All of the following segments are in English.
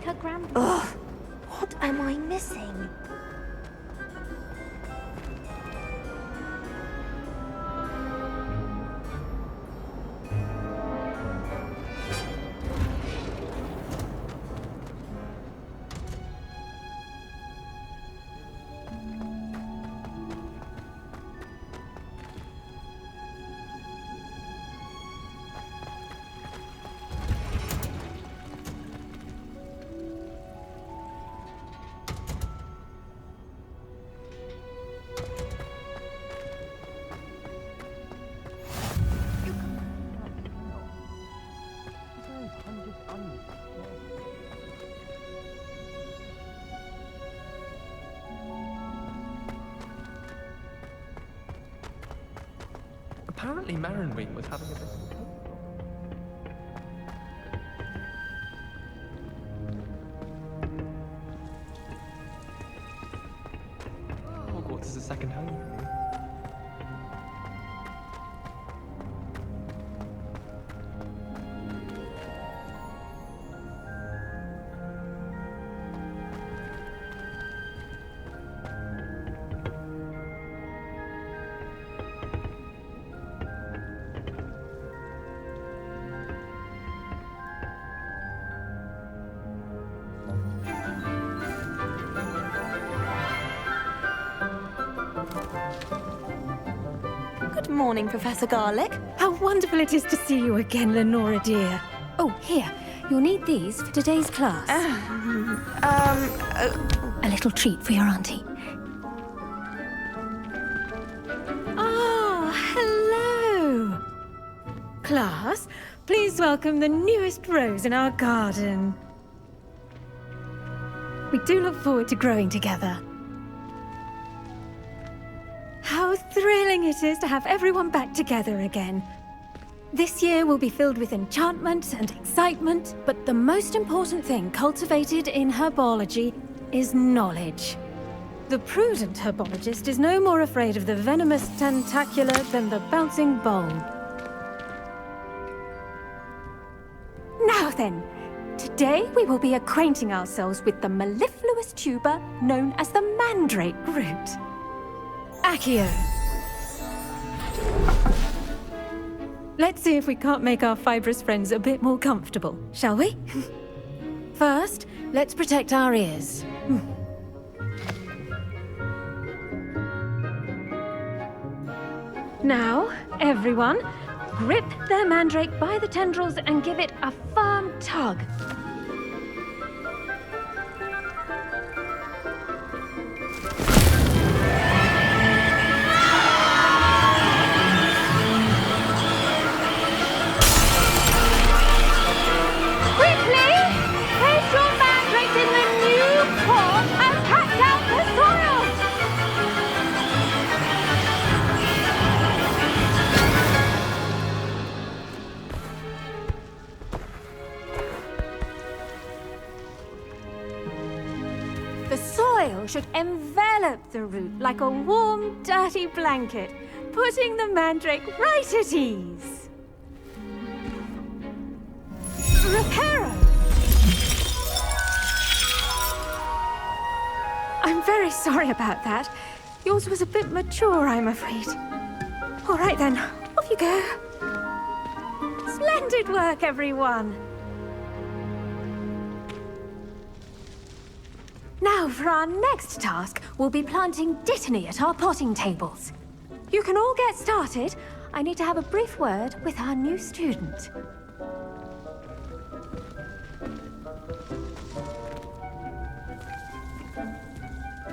her grandma. Ugh! What am I missing? Apparently Marinwing was having a bit of a Hogwarts is a second home. Good morning, Professor Garlick. How wonderful it is to see you again, Lenora dear. Oh, here. You'll need these for today's class. A little treat for your auntie. Ah, hello. Class, please welcome the newest rose in our garden. We do look forward to growing together. How thrilling it is to have everyone back together again. This year will be filled with enchantment and excitement, but the most important thing cultivated in herbology is knowledge. The prudent herbologist is no more afraid of the venomous tentacula than the bouncing bulb. Now then, today we will be acquainting ourselves with the mellifluous tuber known as the mandrake root. Accio. Let's see if we can't make our fibrous friends a bit more comfortable, shall we? First, let's protect our ears. Now, everyone, grip their mandrake by the tendrils and give it a firm tug. The soil should envelop the root like a warm, dirty blanket, putting the mandrake right at ease. Reparo! I'm very sorry about that. Yours was a bit mature, I'm afraid. All right then, off you go. Splendid work, everyone. Now, for our next task, we'll be planting dittany at our potting tables. You can all get started. I need to have a brief word with our new student.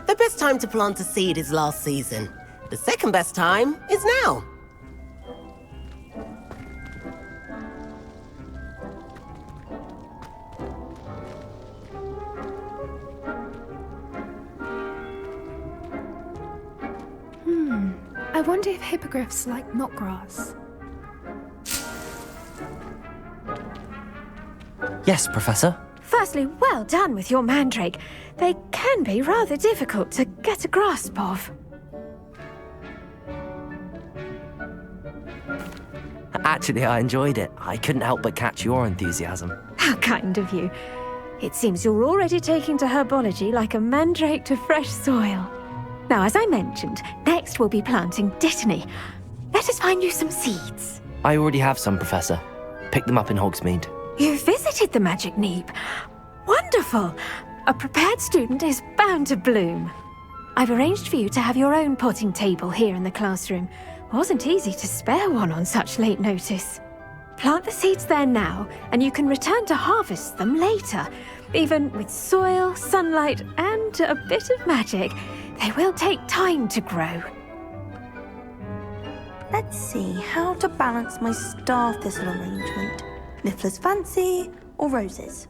The best time to plant a seed is last season. The second best time is now. I wonder if hippogriffs like knotgrass. Yes, Professor. Firstly, well done with your mandrake. They can be rather difficult to get a grasp of. Actually, I enjoyed it. I couldn't help but catch your enthusiasm. How kind of you. It seems you're already taking to herbology like a mandrake to fresh soil. Now, as I mentioned, next we'll be planting Dittany. Let us find you some seeds. I already have some, Professor. Picked them up in Hogsmeade. You visited the Magic Neep. Wonderful! A prepared student is bound to bloom. I've arranged for you to have your own potting table here in the classroom. Wasn't easy to spare one on such late notice. Plant the seeds there now, and you can return to harvest them later. Even with soil, sunlight, and a bit of magic, they will take time to grow. Let's see how to balance my star thistle arrangement. Niffler's fancy or roses?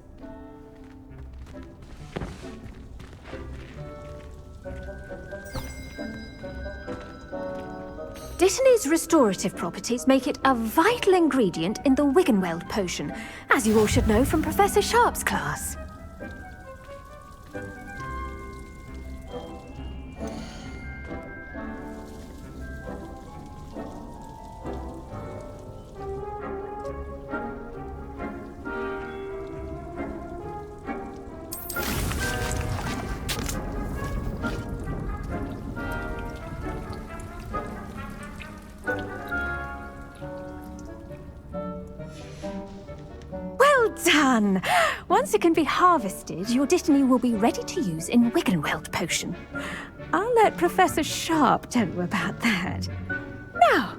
Dittany's restorative properties make it a vital ingredient in the Wiggenweld potion, as you all should know from Professor Sharp's class. Done! Once it can be harvested, your Dittany will be ready to use in Wiggenweld potion. I'll let Professor Sharp tell you about that. Now,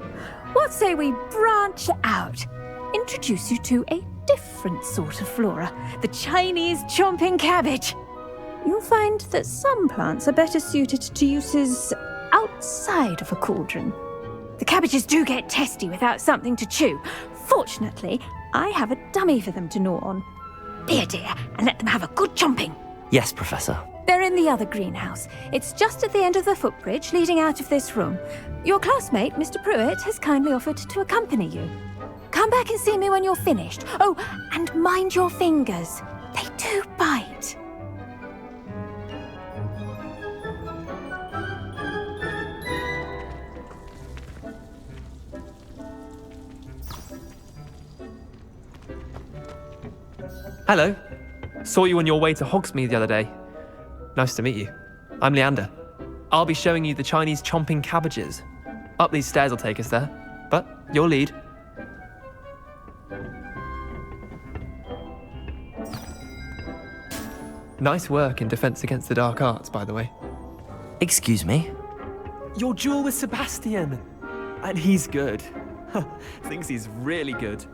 what say we branch out? Introduce you to a different sort of flora, the Chinese chomping cabbage. You'll find that some plants are better suited to uses outside of a cauldron. The cabbages do get testy without something to chew. Fortunately, I have a dummy for them to gnaw on. Be a dear and let them have a good chomping. Yes, Professor. They're in the other greenhouse. It's just at the end of the footbridge leading out of this room. Your classmate, Mr. Pruitt, has kindly offered to accompany you. Come back and see me when you're finished. Oh, and mind your fingers. They do bite. Hello. Saw you on your way to Hogsmeade the other day. Nice to meet you. I'm Leander. I'll be showing you the Chinese chomping cabbages. Up these stairs will take us there, but your lead. Nice work in Defense Against the Dark Arts, by the way. Excuse me? Your duel with Sebastian! And he's good. Thinks he's really good.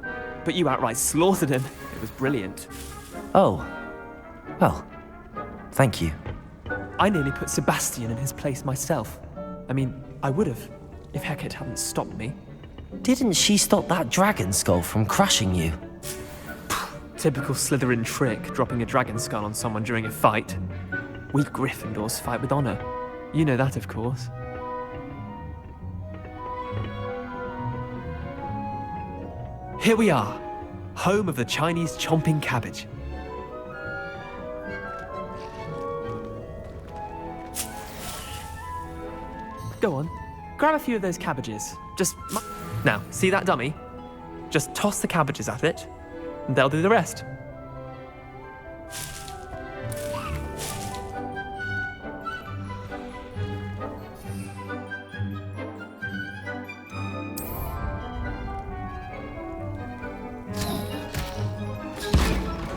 But you outright slaughtered him. It was brilliant. Oh. Well, thank you. I nearly put Sebastian in his place myself. I mean, I would have, if Hecate hadn't stopped me. Didn't she stop that dragon skull from crushing you? Typical Slytherin trick, dropping a dragon skull on someone during a fight. We Gryffindors fight with honor. You know that, of course. Here we are, home of the Chinese chomping cabbage. Go on, grab a few of those cabbages. Now, see that dummy? Just toss the cabbages at it, and they'll do the rest.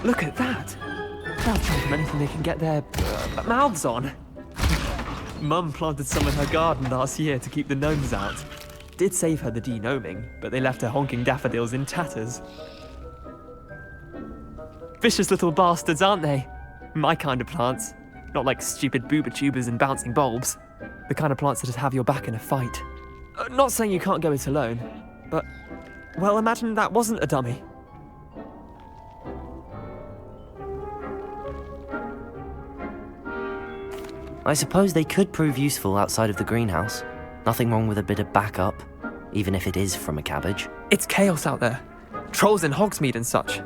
Look at that! They'll jump on anything they can get their mouths on. Mum planted some in her garden last year to keep the gnomes out. Did save her the de-gnoming, but they left her honking daffodils in tatters. Vicious little bastards, aren't they? My kind of plants. Not like stupid booba tubers and bouncing bulbs. The kind of plants that just have your back in a fight. Not saying you can't go it alone, but, well, imagine that wasn't a dummy. I suppose they could prove useful outside of the greenhouse. Nothing wrong with a bit of backup, even if it is from a cabbage. It's chaos out there. Trolls in Hogsmeade and such.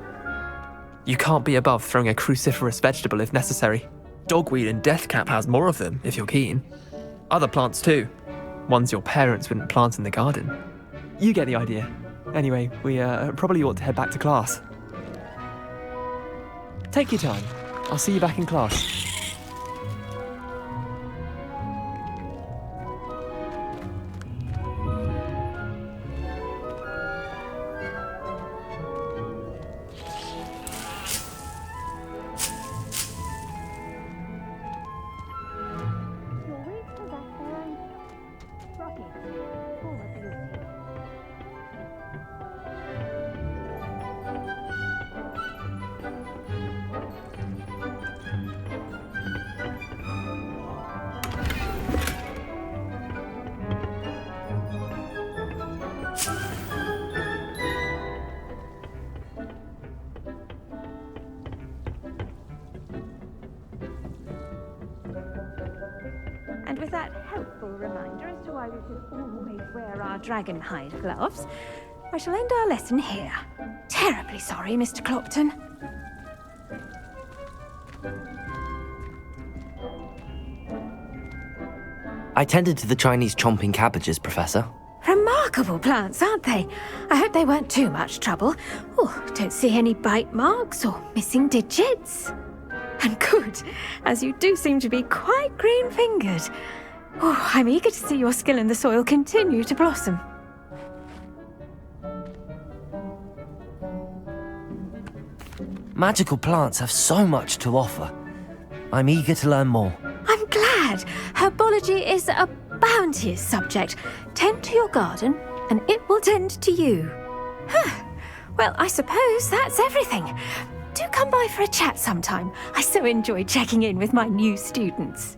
You can't be above throwing a cruciferous vegetable if necessary. Dogweed and deathcap has more of them, if you're keen. Other plants too. Ones your parents wouldn't plant in the garden. You get the idea. Anyway, we probably ought to head back to class. Take your time. I'll see you back in class. And with that helpful reminder as to why we should always wear our dragon hide gloves, I shall end our lesson here. Terribly sorry, Mr. Clopton. I tended to the Chinese chomping cabbages, Professor. Remarkable plants, aren't they? I hope they weren't too much trouble. Oh, don't see any bite marks or missing digits. And good, as you do seem to be quite green-fingered. Oh, I'm eager to see your skill in the soil continue to blossom. Magical plants have so much to offer. I'm eager to learn more. I'm glad. Herbology is a bounteous subject. Tend to your garden, and it will tend to you. Huh. Well, I suppose that's everything. Do come by for a chat sometime. I so enjoy checking in with my new students.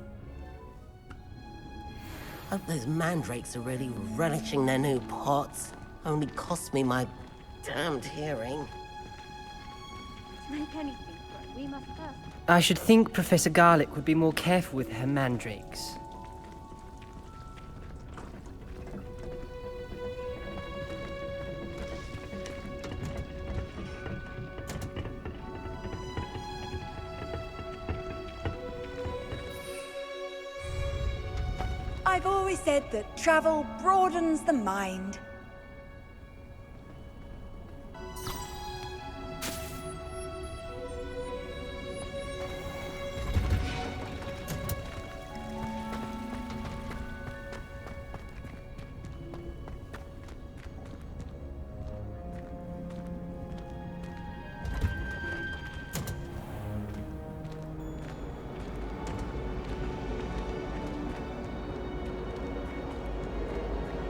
Hope those mandrakes are really relishing their new pots. Only cost me my damned hearing. Make anything, but we must first. I should think Professor Garlick would be more careful with her mandrakes. I've always said that travel broadens the mind.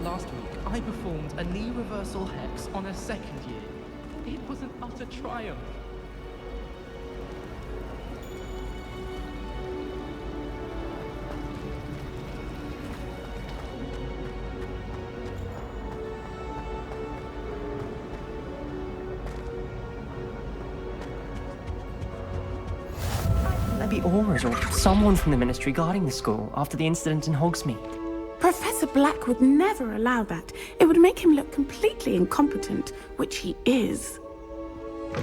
Last week, I performed a knee reversal hex on a second year. It was an utter triumph. There be auras or someone from the Ministry guarding the school after the incident in Hogsmeade. Professor Black would never allow that. It would make him look completely incompetent, which he is. I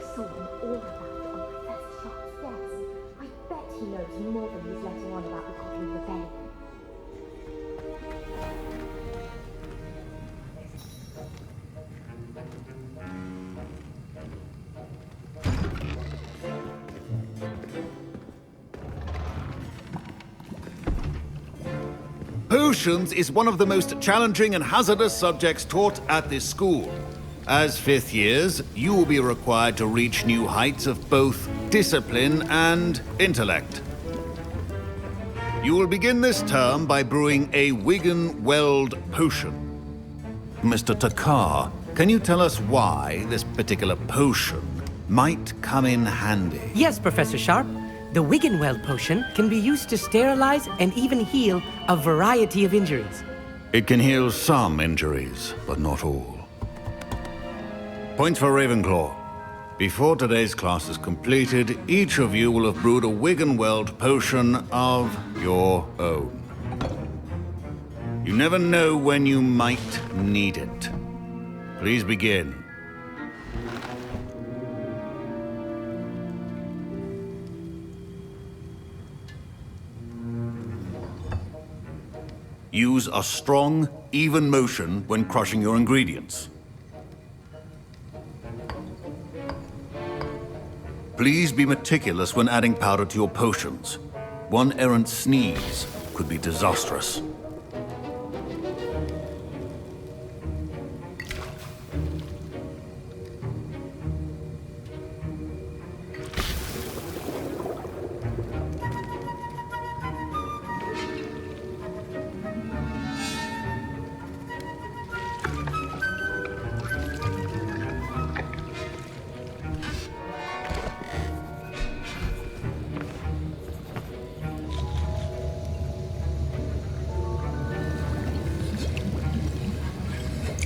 saw him all about on Professor Sharp's desk. I bet he knows more than he's letting on about the Goblin Rebellion. Potions is one of the most challenging and hazardous subjects taught at this school. As fifth years, you will be required to reach new heights of both discipline and intellect. You will begin this term by brewing a Wiggen-Weld potion. Mr. Takar, can you tell us why this particular potion might come in handy? Yes, Professor Sharp. The Wiggenweld potion can be used to sterilize and even heal a variety of injuries. It can heal some injuries, but not all. Points for Ravenclaw. Before today's class is completed, each of you will have brewed a Wiggenweld potion of your own. You never know when you might need it. Please begin. Use a strong, even motion when crushing your ingredients. Please be meticulous when adding powder to your potions. One errant sneeze could be disastrous.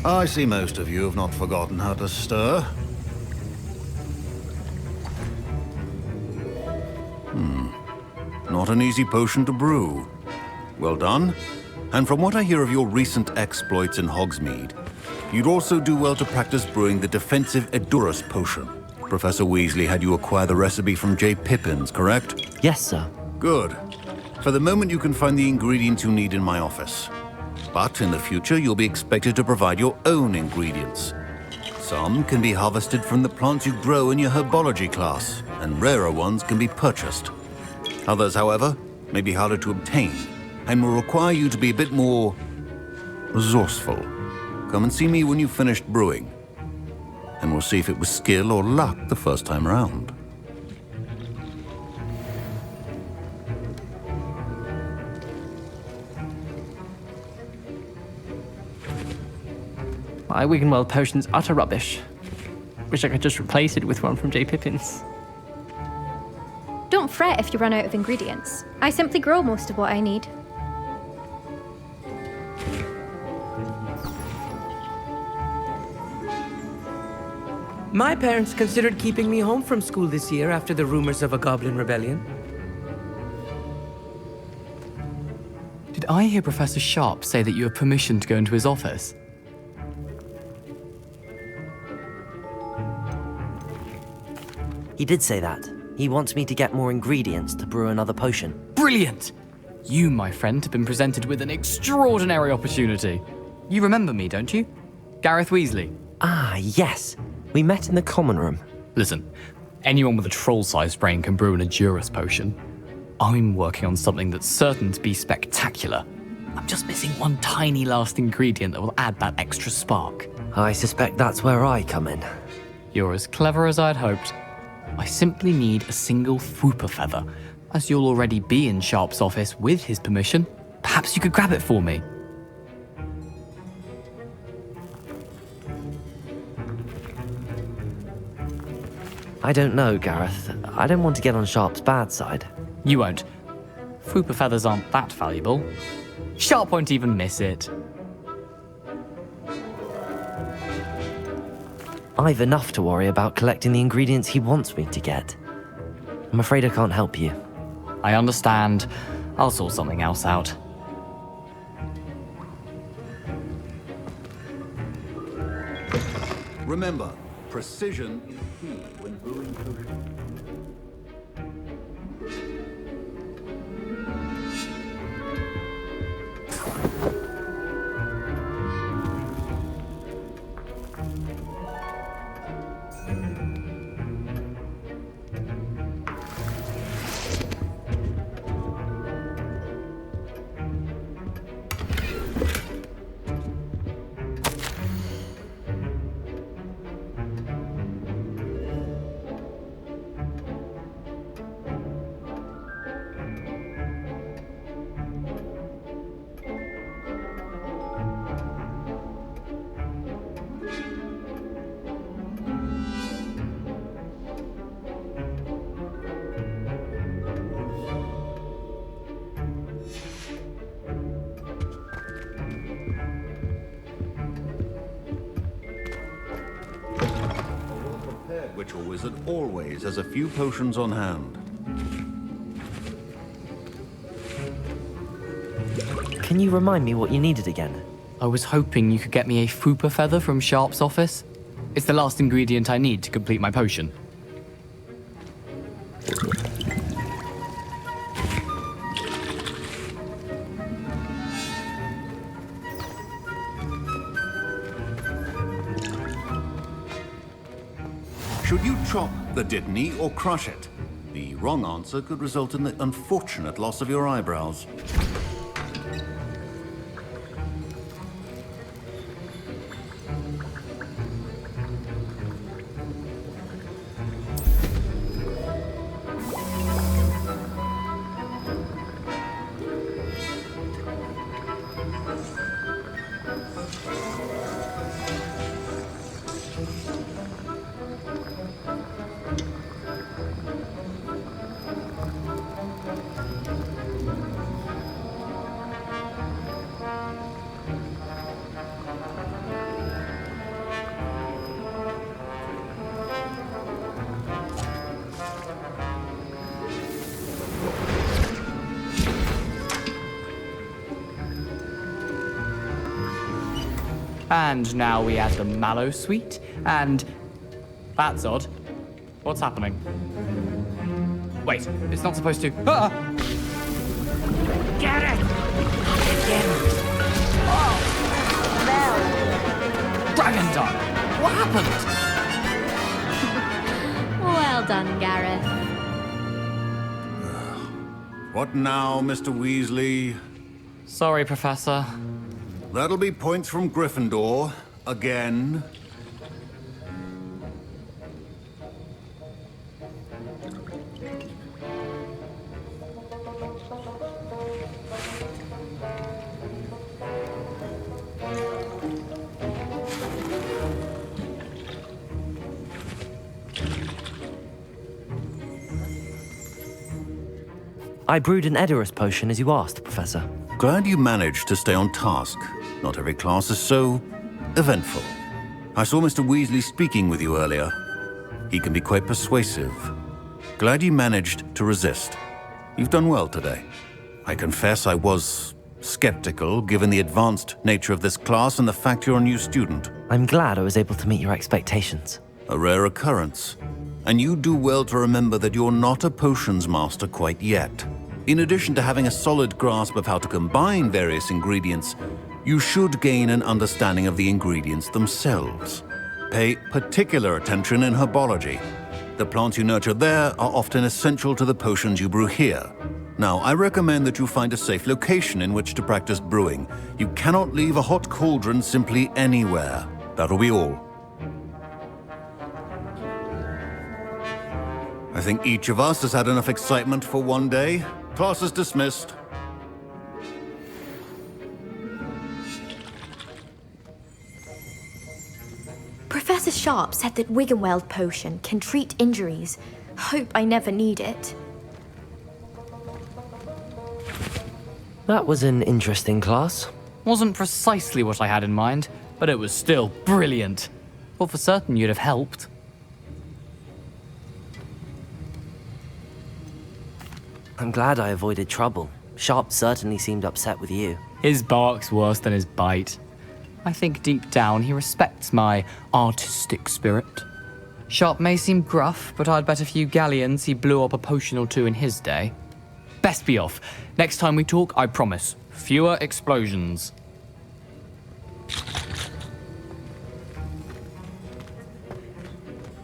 I see most of you have not forgotten how to stir. Not an easy potion to brew. Well done. And from what I hear of your recent exploits in Hogsmeade, you'd also do well to practice brewing the defensive Edurus potion. Professor Weasley had you acquire the recipe from J. Pippin's, correct? Yes, sir. Good. For the moment, you can find the ingredients you need in my office. But in the future, you'll be expected to provide your own ingredients. Some can be harvested from the plants you grow in your herbology class, and rarer ones can be purchased. Others, however, may be harder to obtain, and will require you to be a bit more resourceful. Come and see me when you've finished brewing, and we'll see if it was skill or luck the first time around. My Wiggenweld potion's utter rubbish. Wish I could just replace it with one from J. Pippin's. Don't fret if you run out of ingredients. I simply grow most of what I need. My parents considered keeping me home from school this year after the rumors of a goblin rebellion. Did I hear Professor Sharp say that you have permission to go into his office? He did say that. He wants me to get more ingredients to brew another potion. Brilliant! You, my friend, have been presented with an extraordinary opportunity. You remember me, don't you? Gareth Weasley. Ah, yes. We met in the common room. Listen, anyone with a troll-sized brain can brew an Edurus potion. I'm working on something that's certain to be spectacular. I'm just missing one tiny last ingredient that will add that extra spark. I suspect that's where I come in. You're as clever as I'd hoped. I simply need a single Fwooper feather. As you'll already be in Sharp's office with his permission, perhaps you could grab it for me. I don't know, Gareth. I don't want to get on Sharp's bad side. You won't. Fwooper feathers aren't that valuable. Sharp won't even miss it. I've enough to worry about collecting the ingredients he wants me to get. I'm afraid I can't help you. I understand. I'll sort something else out. Remember, precision is key when brewing potions. Witcher wizard always has a few potions on hand. Can you remind me what you needed again? I was hoping you could get me a Fwooper feather from Sharp's office. It's the last ingredient I need to complete my potion. Should you chop the Dittany, or crush it. The wrong answer could result in the unfortunate loss of your eyebrows. And now we add the mallow sweet, and... That's odd. What's happening? Wait, it's not supposed to... Ah! Get it! Again! Oh! Gryffindor! What happened? Well done, Gareth. What now, Mr. Weasley? Sorry, Professor. That'll be points from Gryffindor. Again. I brewed an Edorus potion as you asked, Professor. Glad you managed to stay on task. Not every class is so eventful. I saw Mr. Weasley speaking with you earlier. He can be quite persuasive. Glad you managed to resist. You've done well today. I confess I was skeptical, given the advanced nature of this class and the fact you're a new student. I'm glad I was able to meet your expectations. A rare occurrence. And you do well to remember that you're not a potions master quite yet. In addition to having a solid grasp of how to combine various ingredients, you should gain an understanding of the ingredients themselves. Pay particular attention in herbology. The plants you nurture there are often essential to the potions you brew here. Now, I recommend that you find a safe location in which to practice brewing. You cannot leave a hot cauldron simply anywhere. That'll be all. I think each of us has had enough excitement for one day. Class is dismissed. Professor Sharp said that Wiggenweld potion can treat injuries. Hope I never need it. That was an interesting class. Wasn't precisely what I had in mind, but it was still brilliant. Thought for certain you'd have helped. I'm glad I avoided trouble. Sharp certainly seemed upset with you. His bark's worse than his bite. I think deep down he respects my artistic spirit. Sharp may seem gruff, but I'd bet a few galleons he blew up a potion or two in his day. Best be off. Next time we talk, I promise, fewer explosions.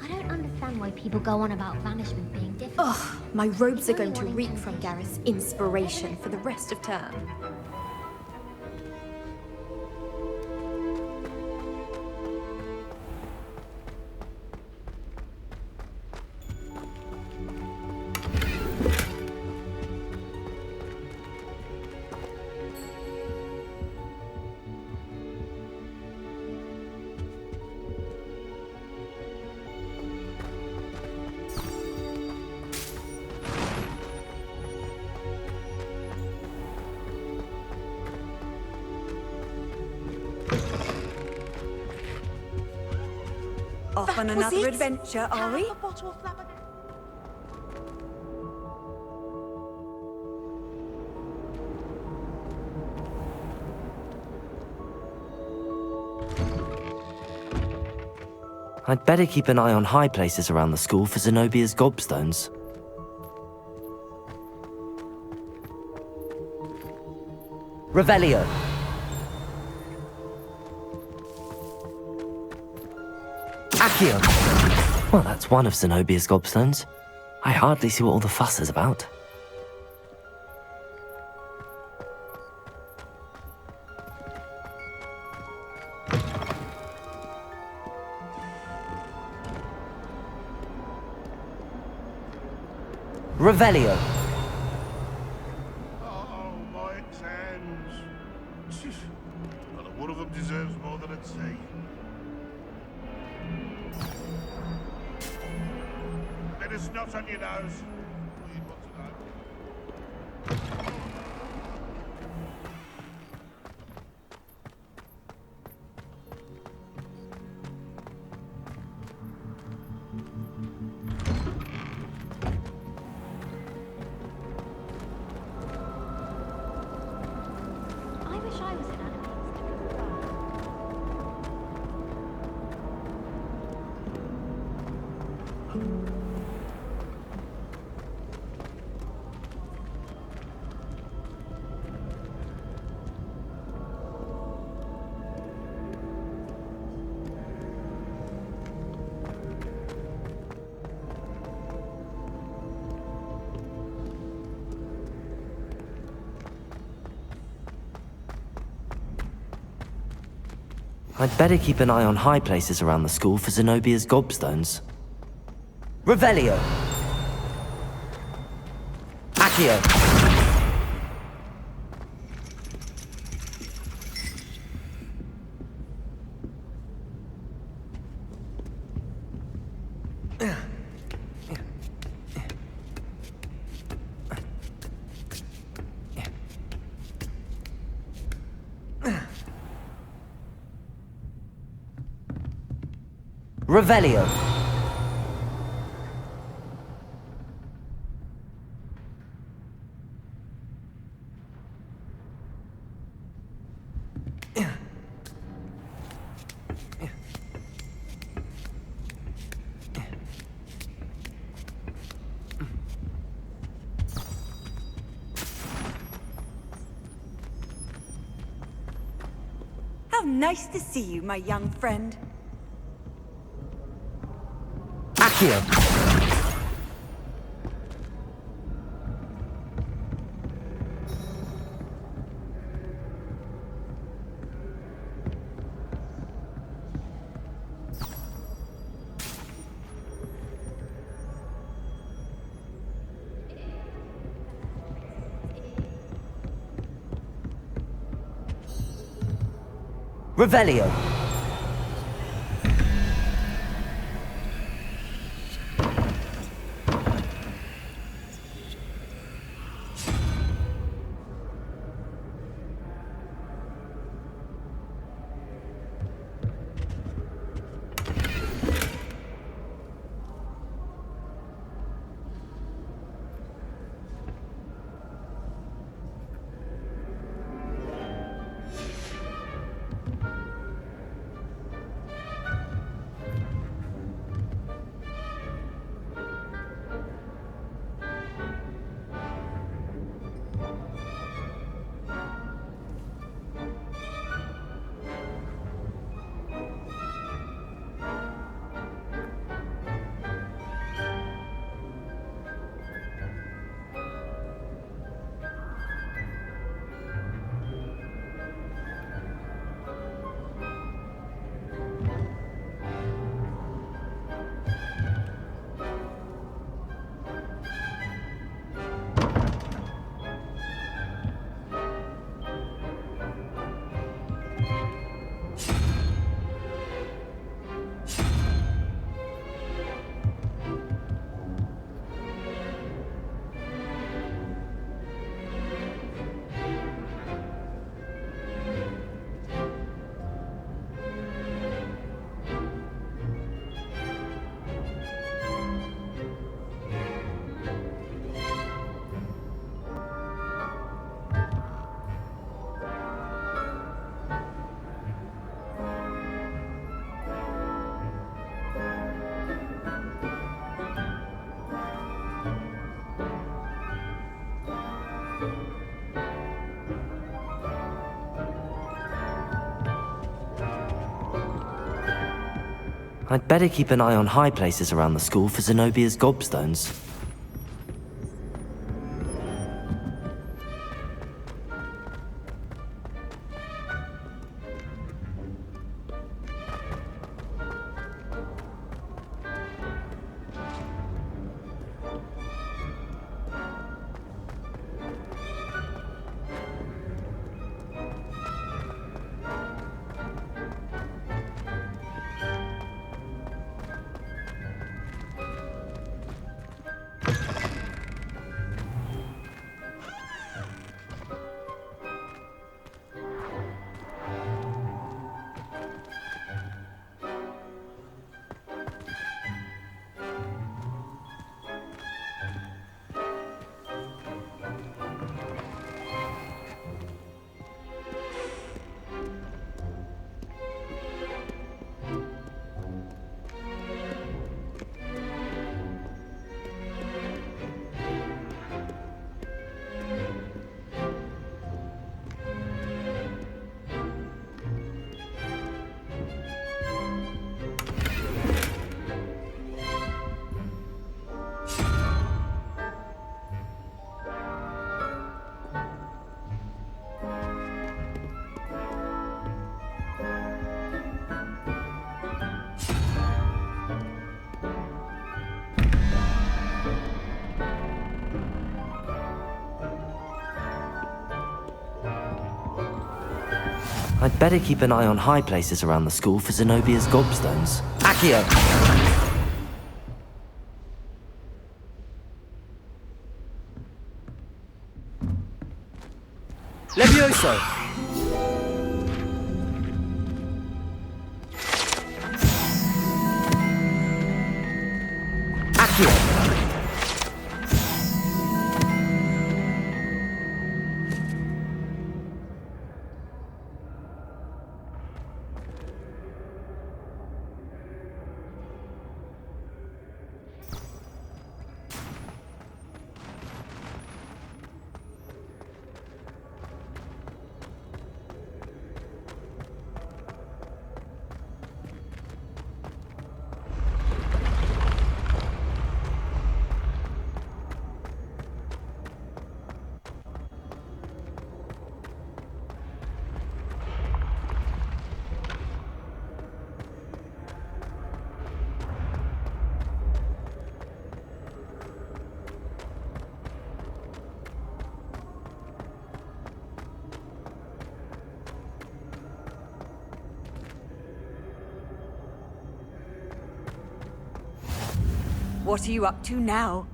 I don't understand why people go on about banishment being difficult. Ugh, my robes are going to reek from Gareth's inspiration for the rest of term. Off on another adventure, are we? I'd better keep an eye on high places around the school for Zenobia's gobstones. Revelio. Accio. Well, that's one of Zenobia's gobstones. I hardly see what all the fuss is about. Revelio. Oh, my exams. Not one of them deserves more than a C. Bit of snot on your nose. You'd want to know. I wish I was an I'd better keep an eye on high places around the school for Zenobia's gobstones. Revelio. Accio. Revelio. How nice to see you, my young friend. Accio. Revelio. I'd better keep an eye on high places around the school for Zenobia's gobstones. I'd better keep an eye on high places around the school for Zenobia's gobstones. Accio! Levioso! Accio! What are you up to now?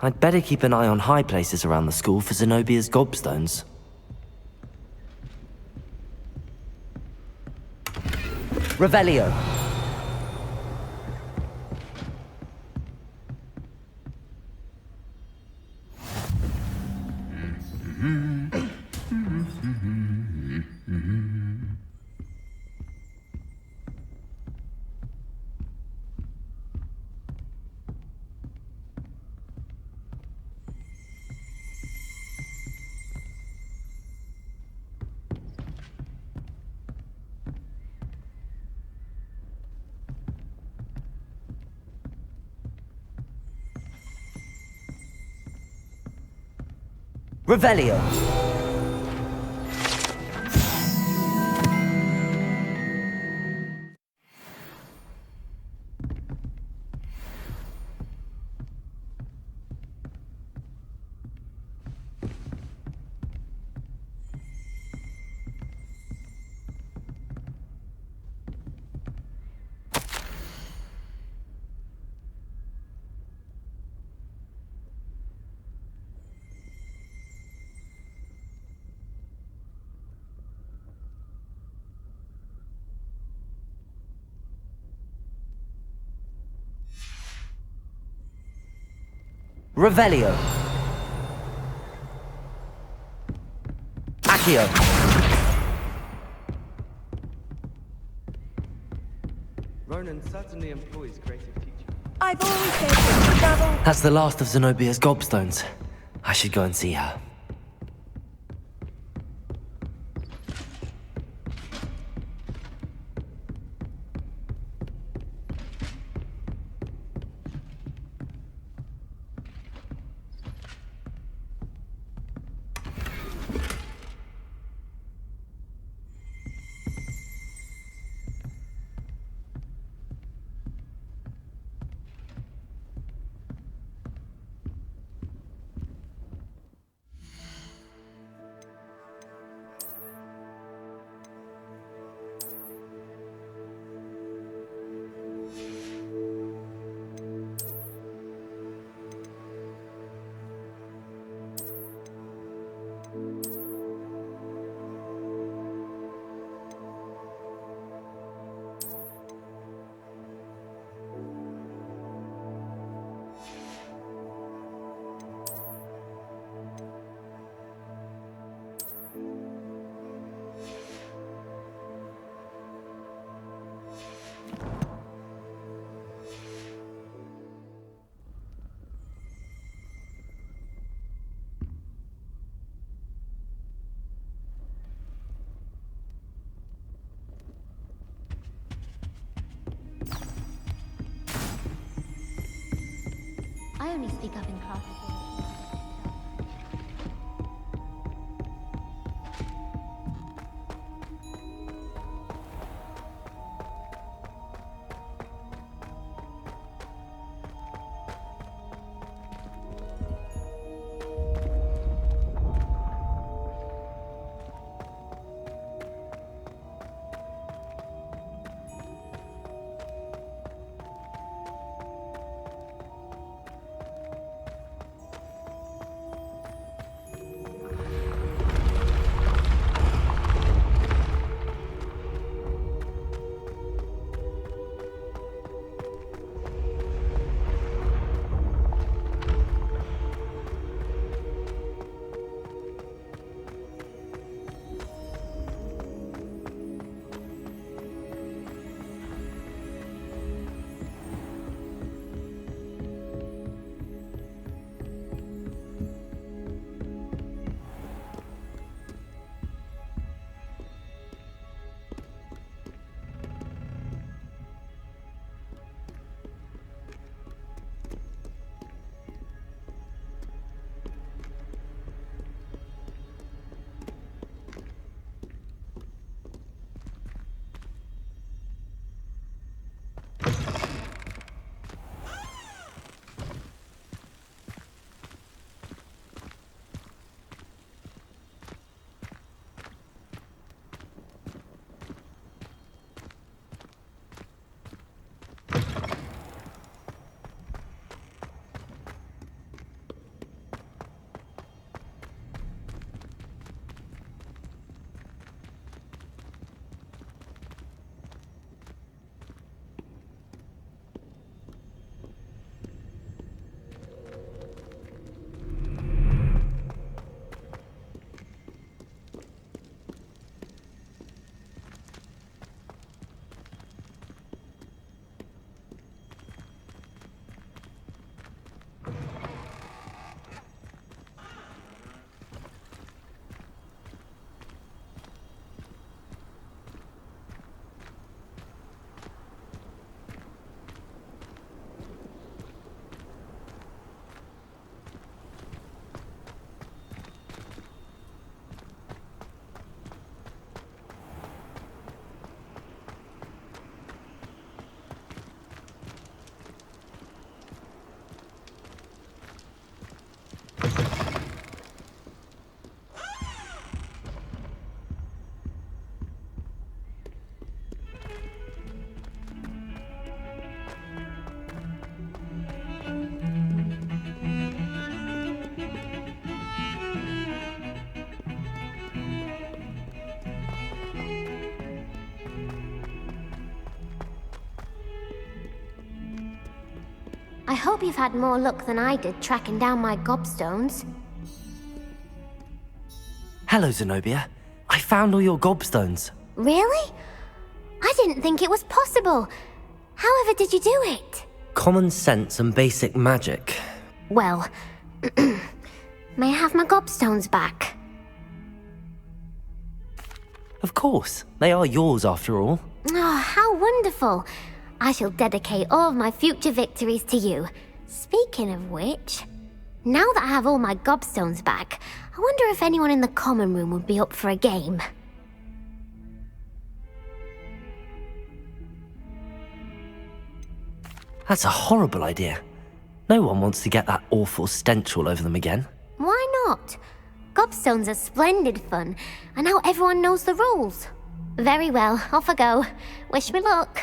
I'd better keep an eye on high places around the school for Zenobia's gobstones. Revelio. Revelio. Revelio. Accio. Ronan certainly employs creative teaching. I've always said that travel. That's the last of Zenobia's gobstones. I should go and see her. I only speak up in class. I hope you've had more luck than I did tracking down my gobstones. Hello, Zenobia. I found all your gobstones. Really? I didn't think it was possible. However did you do it? Common sense and basic magic. Well, may I have my gobstones back? Of course, they are yours after all. Oh, how wonderful. I shall dedicate all of my future victories to you. Speaking of which, now that I have all my gobstones back, I wonder if anyone in the common room would be up for a game. That's a horrible idea. No one wants to get that awful stench all over them again. Why not? Gobstones are splendid fun, and now everyone knows the rules. Very well, off I go. Wish me luck.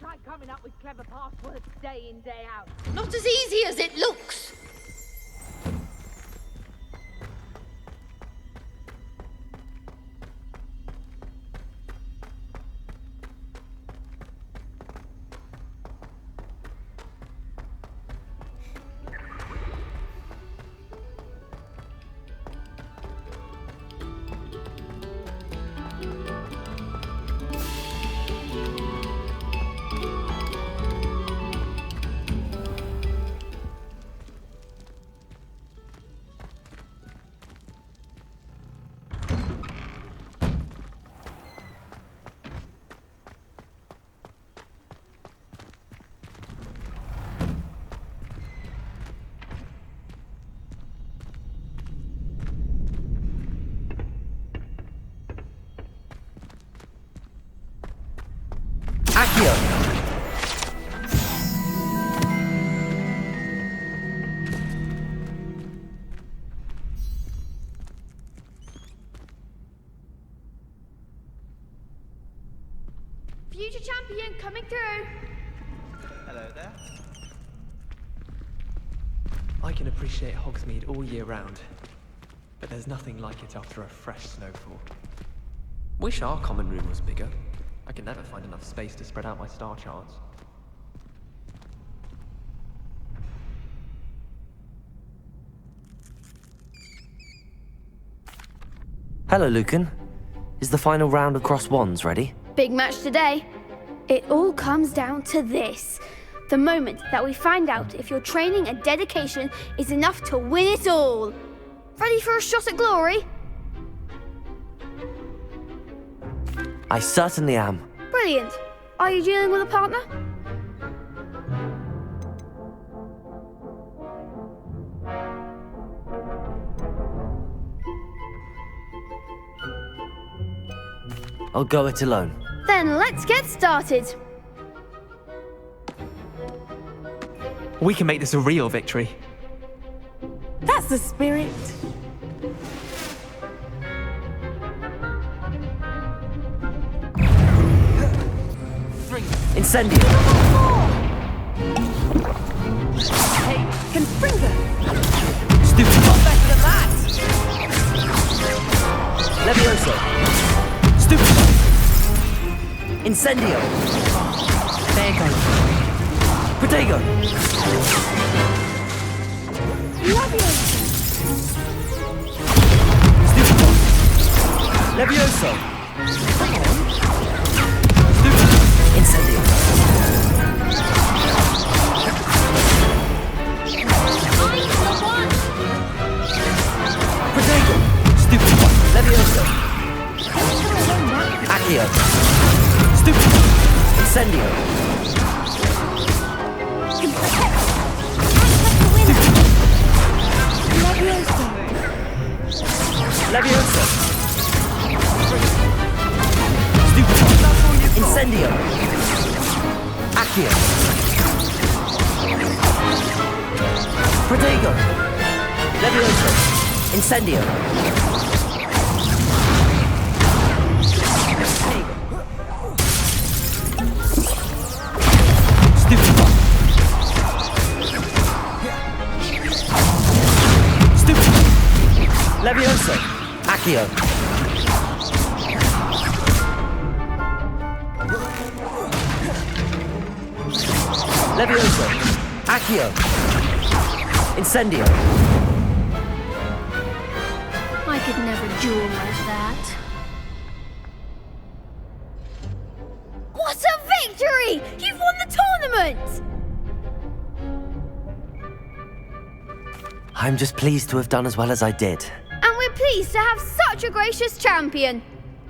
Try coming up with clever passwords day in, day out. Not as easy as it looks. Future champion coming through. Hello there. I can appreciate Hogsmeade all year round, but there's nothing like it after a fresh snowfall. Wish our common room was bigger. I can never find enough space to spread out my star charts. Hello, Lucan. Is the final round of Cross Wands ready? Big match today. It all comes down to this. The moment that we find out if your training and dedication is enough to win it all. Ready for a shot at glory? I certainly am. Brilliant. Are you dealing with a partner? I'll go it alone. Then let's get started. We can make this a real victory. That's the spirit. Incendio! Hey, Confringo! Stupid Not better than that! Levioso! Stupid! Incendio! There goes. Protego! Levioso! Stupid! Levioso! Incendio! Protego! Stupid one! Levioso! Accio! Stupid! Incendio! Levioso! Levioso! Accio. Protego. Levioso. Incendio. Levioso. Accio. Levioso. Accio. Incendio. I could never duel like that. What a victory! You've won the tournament! I'm just pleased to have done as well as I did. And we're pleased to have such a gracious champion.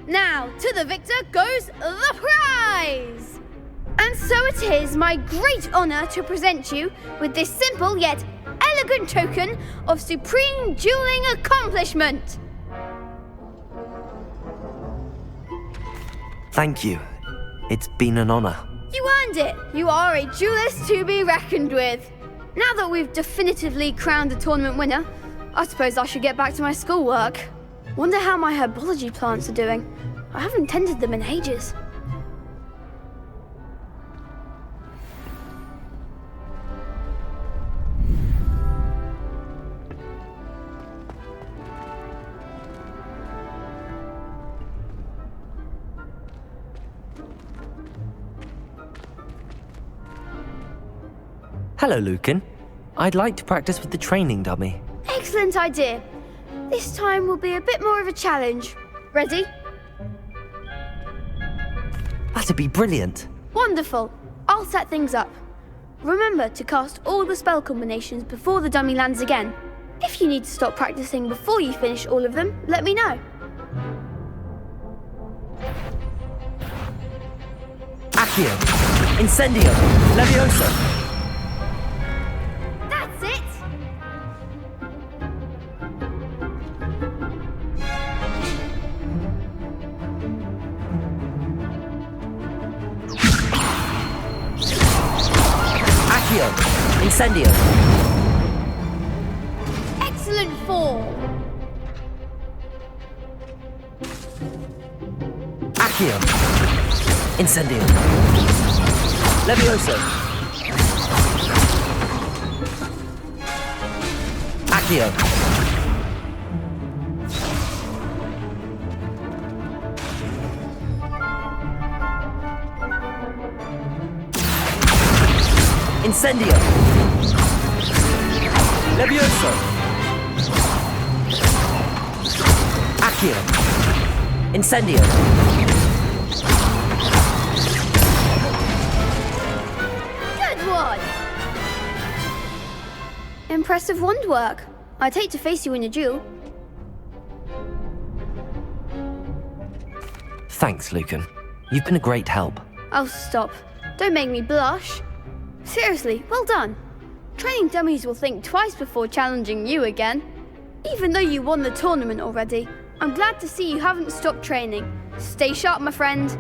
Now, to the victor goes the prize! And so it is my great honour to present you with this simple yet elegant token of supreme dueling accomplishment. Thank you. It's been an honour. You earned it. You are a duelist to be reckoned with. Now that we've definitively crowned the tournament winner, I suppose I should get back to my schoolwork. Wonder how my herbology plants are doing. I haven't tended them in ages. Hello, Lucan. I'd like to practice with the training dummy. Excellent idea. This time will be a bit more of a challenge. Ready? That'd be brilliant. Wonderful. I'll set things up. Remember to cast all the spell combinations before the dummy lands again. If you need to stop practicing before you finish all of them, let me know. Accio. Incendio. Levioso. That's it! Accio. Incendio. Excellent fall! Accio. Incendio. Levioso. Accio. Incendio. Levioso. Accio. Incendio. Good one! Impressive wand work. I'd hate to face you in a duel. Thanks, Lucan. You've been a great help. Oh, stop. Don't make me blush. Seriously, well done. Training dummies will think twice before challenging you again. Even though you won the tournament already, I'm glad to see you haven't stopped training. Stay sharp, my friend.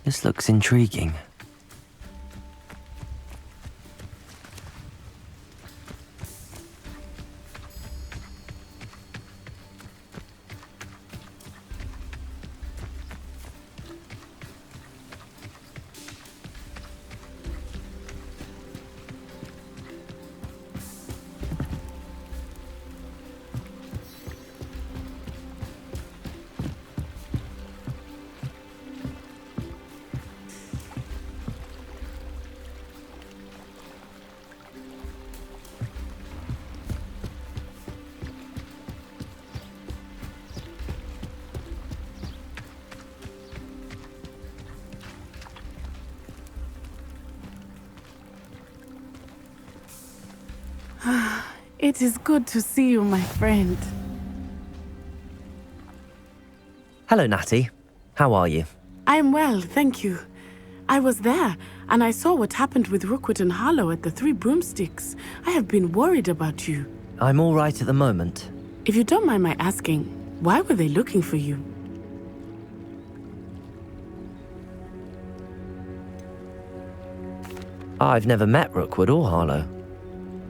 This looks intriguing. It is good to see you, my friend. Hello, Natty. How are you? I am well, thank you. I was there, and I saw what happened with Rookwood and Harlow at the Three Broomsticks. I have been worried about you. I'm all right at the moment. If you don't mind my asking, why were they looking for you? I've never met Rookwood or Harlow.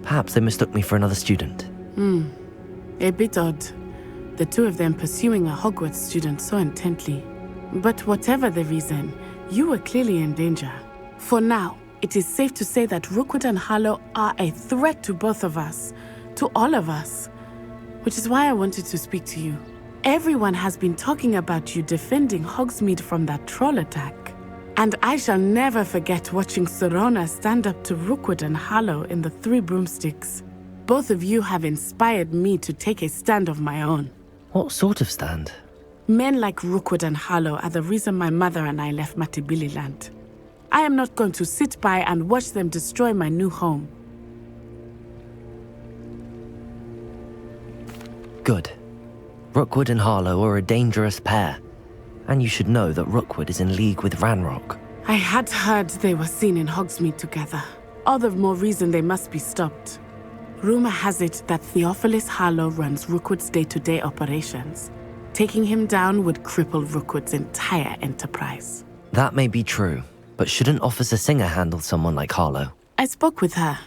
Perhaps they mistook me for another student. A bit odd. The two of them pursuing a Hogwarts student so intently. But whatever the reason, you were clearly in danger. For now, it is safe to say that Rookwood and Harlow are a threat to both of us. To all of us. Which is why I wanted to speak to you. Everyone has been talking about you defending Hogsmeade from that troll attack. And I shall never forget watching Serona stand up to Rookwood and Harlow in the Three Broomsticks. Both of you have inspired me to take a stand of my own. What sort of stand? Men like Rookwood and Harlow are the reason my mother and I left Mattibililand. I am not going to sit by and watch them destroy my new home. Good. Rookwood and Harlow are a dangerous pair. And you should know that Rookwood is in league with Ranrock. I had heard they were seen in Hogsmeade together. All the more reason they must be stopped. Rumor has it that Theophilus Harlow runs Rookwood's day-to-day operations. Taking him down would cripple Rookwood's entire enterprise. That may be true, but shouldn't Officer Singer handle someone like Harlow? I spoke with her.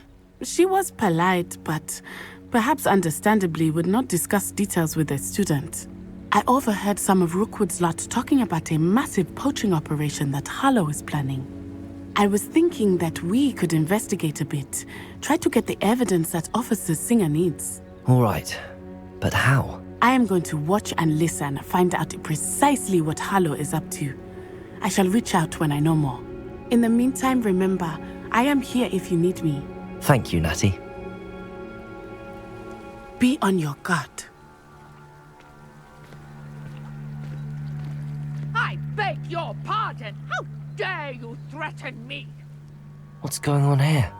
She was polite, but perhaps understandably would not discuss details with a student. I overheard some of Rookwood's lot talking about a massive poaching operation that Harlow is planning. I was thinking that we could investigate a bit, try to get the evidence that Officer Singer needs. All right, but how? I am going to watch and listen, find out precisely what Harlow is up to. I shall reach out when I know more. In the meantime, remember, I am here if you need me. Thank you, Natty. Be on your guard. I beg your pardon. How dare you threaten me? What's going on here?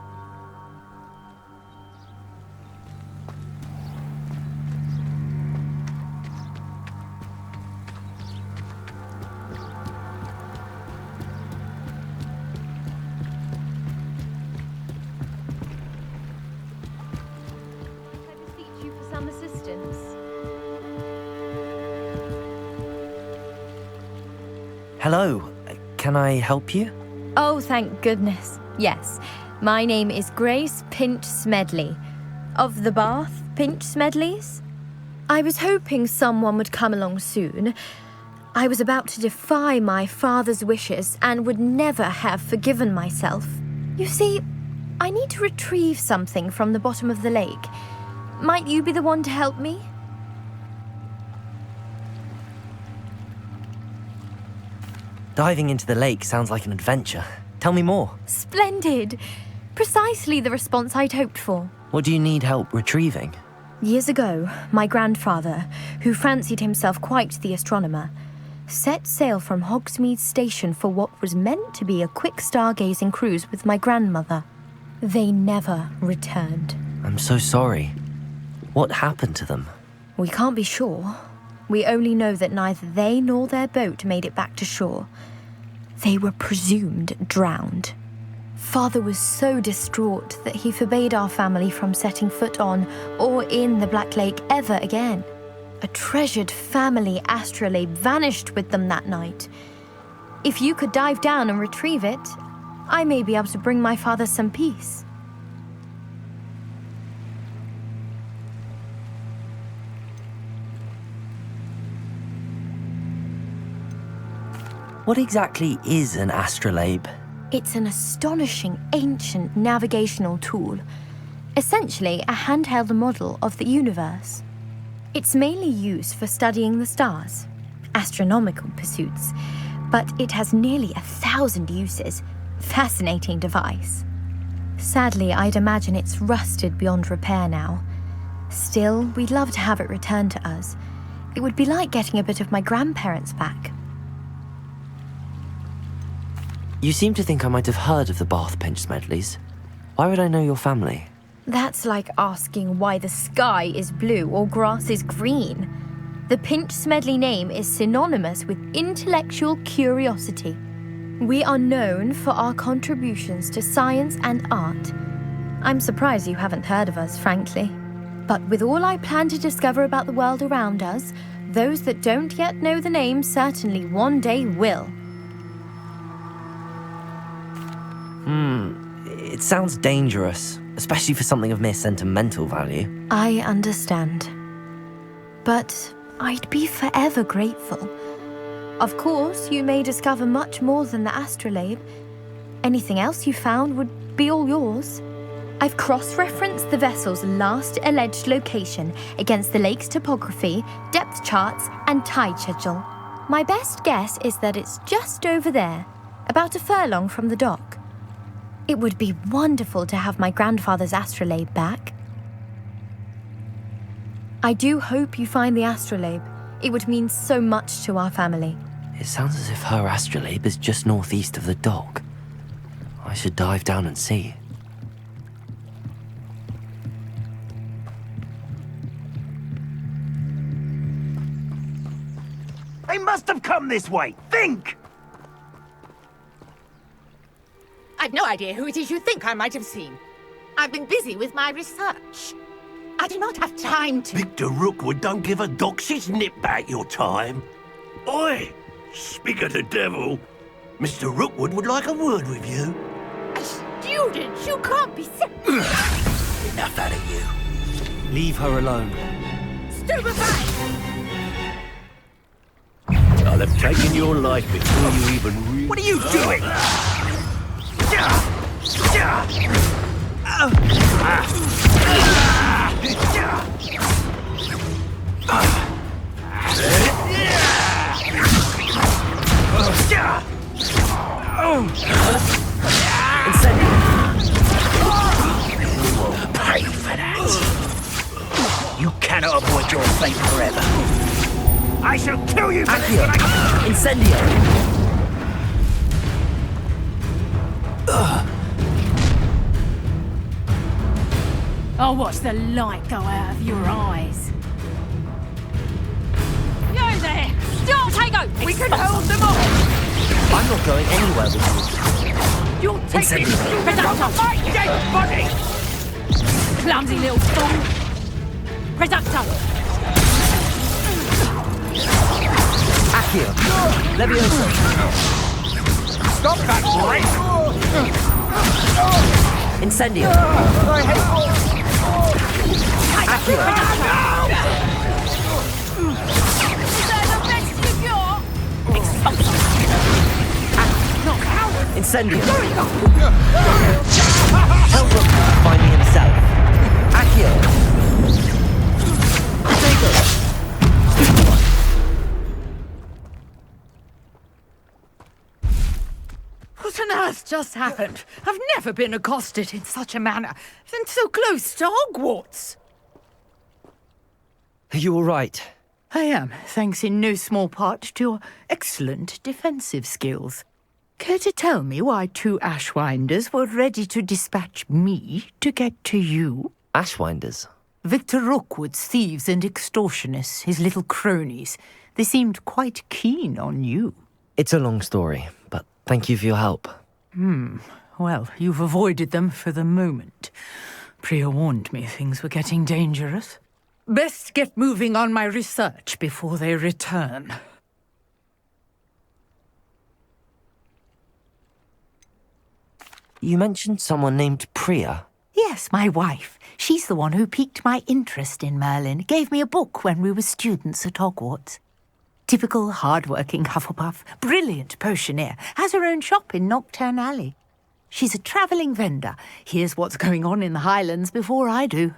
Hello, can I help you? Oh, thank goodness. Yes, my name is Grace Pinch Smedley, of the Bath Pinch Smedleys. I was hoping someone would come along soon. I was about to defy my father's wishes and would never have forgiven myself. You see, I need to retrieve something from the bottom of the lake. Might you be the one to help me? Diving into the lake sounds like an adventure. Tell me more. Splendid! Precisely the response I'd hoped for. What do you need help retrieving? Years ago, my grandfather, who fancied himself quite the astronomer, set sail from Hogsmeade Station for what was meant to be a quick stargazing cruise with my grandmother. They never returned. I'm so sorry. What happened to them? We can't be sure. We only know that neither they nor their boat made it back to shore. They were presumed drowned. Father was so distraught that he forbade our family from setting foot on or in the Black Lake ever again. A treasured family astrolabe vanished with them that night. If you could dive down and retrieve it, I may be able to bring my father some peace. What exactly is an astrolabe? It's an astonishing ancient navigational tool, essentially a handheld model of the universe. It's mainly used for studying the stars, astronomical pursuits, but it has nearly 1,000 uses. Fascinating device. Sadly, I'd imagine it's rusted beyond repair now. Still, we'd love to have it returned to us. It would be like getting a bit of my grandparents back. You seem to think I might have heard of the Bath Pinch Smedleys. Why would I know your family? That's like asking why the sky is blue or grass is green. The Pinch Smedley name is synonymous with intellectual curiosity. We are known for our contributions to science and art. I'm surprised you haven't heard of us, frankly. But with all I plan to discover about the world around us, those that don't yet know the name certainly one day will. It sounds dangerous, especially for something of mere sentimental value. I understand. But I'd be forever grateful. Of course, you may discover much more than the astrolabe. Anything else you found would be all yours. I've cross-referenced the vessel's last alleged location against the lake's topography, depth charts, and tide schedule. My best guess is that it's just over there, about a furlong from the dock. It would be wonderful to have my grandfather's astrolabe back. I do hope you find the astrolabe. It would mean so much to our family. It sounds as if her astrolabe is just northeast of the dock. I should dive down and see. They must have come this way. Think! I've no idea who it is you think I might have seen. I've been busy with my research. I do not have time to... Victor Rookwood don't give a doxy's nip back your time. Oi! Speak of the devil. Mr. Rookwood would like a word with you. A student? You can't be... Enough out of you. Leave her alone. Stupefy! I'll have taken your life before you even reach... What are you doing? Pay for that. You cannot avoid your fate forever. I shall kill you for this when I... Incendio! I'll watch the light go out of your eyes. You there! Stop, Tango! We can hold them off! I'm not going anywhere with you. You'll take this stupid out of my dead body! Clumsy little fool! Presacto! Accio! Levioso! Stop that, boy! Incendio! I hate Accio! Is that the best you got? Incendio! Help Rook finding himself. Accio! What on earth just happened? I've never been accosted in such a manner, and so close to Hogwarts. Are you all right? I am, thanks in no small part to your excellent defensive skills. Care to tell me why two Ashwinders were ready to dispatch me to get to you? Ashwinders? Victor Rookwood's thieves and extortionists, his little cronies. They seemed quite keen on you. It's a long story, but thank you for your help. Well, you've avoided them for the moment. Priya warned me things were getting dangerous. Best get moving on my research before they return. You mentioned someone named Priya. Yes, my wife. She's the one who piqued my interest in Merlin. Gave me a book when we were students at Hogwarts. Typical hard-working Hufflepuff, brilliant potioneer, has her own shop in Knockturn Alley. She's a travelling vendor. Hears what's going on in the Highlands before I do.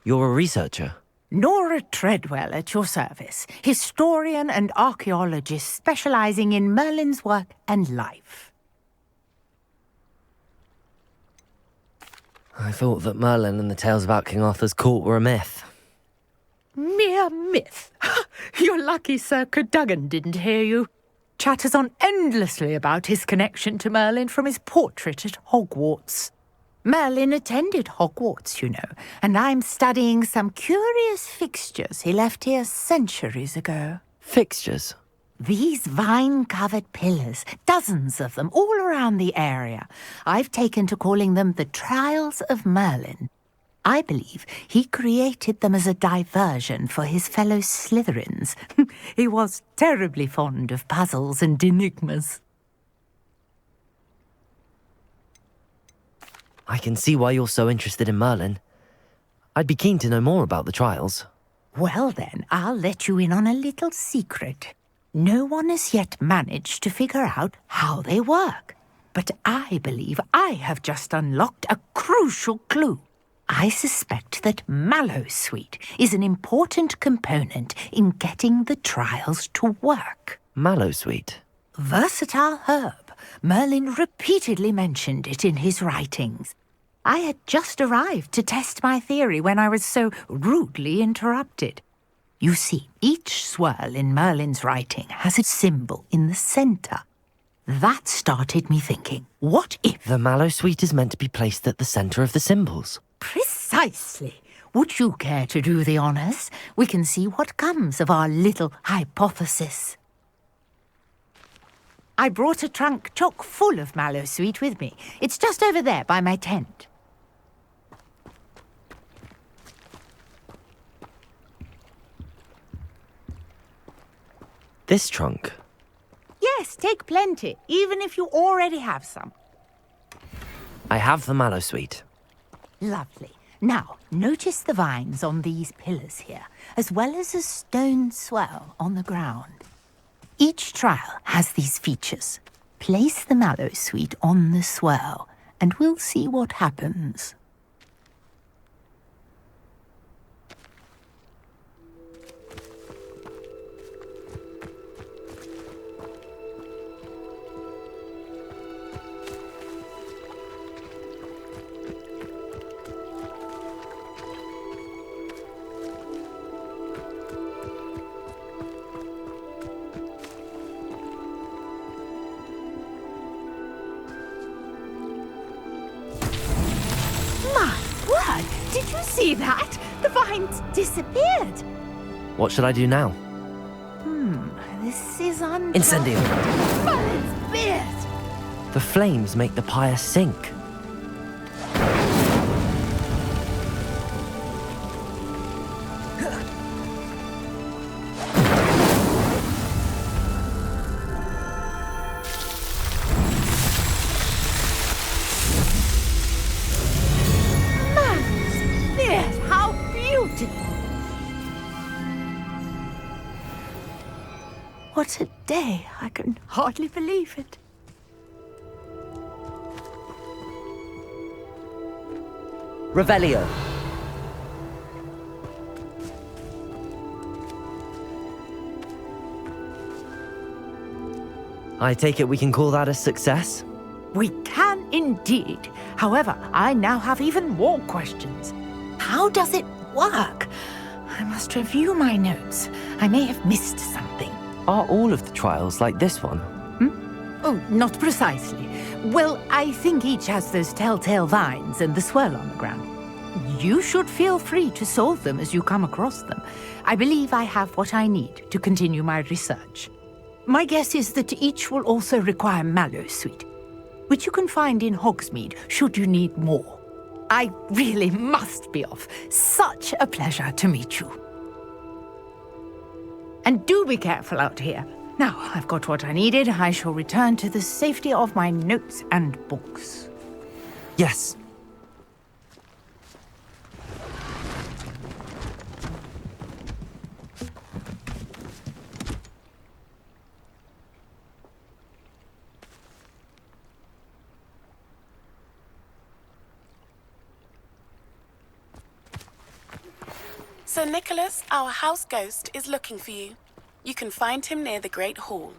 You're a researcher? Nora Treadwell at your service, historian and archaeologist specialising in Merlin's work and life. I thought that Merlin and the tales about King Arthur's court were a myth. Mere myth. You're lucky Sir Cadogan didn't hear you. Chatters on endlessly about his connection to Merlin from his portrait at Hogwarts. Merlin attended Hogwarts, you know, and I'm studying some curious fixtures he left here centuries ago. Fixtures? These vine-covered pillars, dozens of them, all around the area. I've taken to calling them the Trials of Merlin. I believe he created them as a diversion for his fellow Slytherins. He was terribly fond of puzzles and enigmas. I can see why you're so interested in Merlin. I'd be keen to know more about the trials. Well then, I'll let you in on a little secret. No one has yet managed to figure out how they work. But I believe I have just unlocked a crucial clue. I suspect that Mallowsweet is an important component in getting the trials to work. Mallowsweet? Versatile herb. Merlin repeatedly mentioned it in his writings. I had just arrived to test my theory when I was so rudely interrupted. You see, each swirl in Merlin's writing has a symbol in the centre. That started me thinking, what if... The Mallowsweet is meant to be placed at the centre of the symbols. Precisely. Would you care to do the honours? We can see what comes of our little hypothesis. I brought a trunk chock full of Mallowsweet with me. It's just over there by my tent. This trunk? Yes, take plenty, even if you already have some. I have the Mallowsweet. Lovely. Now, notice the vines on these pillars here, as well as a stone swell on the ground. Each trial has these features. Place the Mallowsweet on the swell, and we'll see what happens. Did you see that? The vines disappeared. What should I do now? This is Incendio! Merlin's beard! The flames make the pyre sink. What a day. I can hardly believe it. Revelio. I take it we can call that a success? We can indeed. However, I now have even more questions. How does it work? I must review my notes. I may have missed something. Are all of the trials like this one? Oh, not precisely. Well, I think each has those telltale vines and the swirl on the ground. You should feel free to solve them as you come across them. I believe I have what I need to continue my research. My guess is that each will also require Mallowsweet, which you can find in Hogsmeade should you need more. I really must be off. Such a pleasure to meet you. And do be careful out here. Now I've got what I needed. I shall return to the safety of my notes and books. Yes. Sir Nicholas, our house ghost, is looking for you. You can find him near the Great Hall.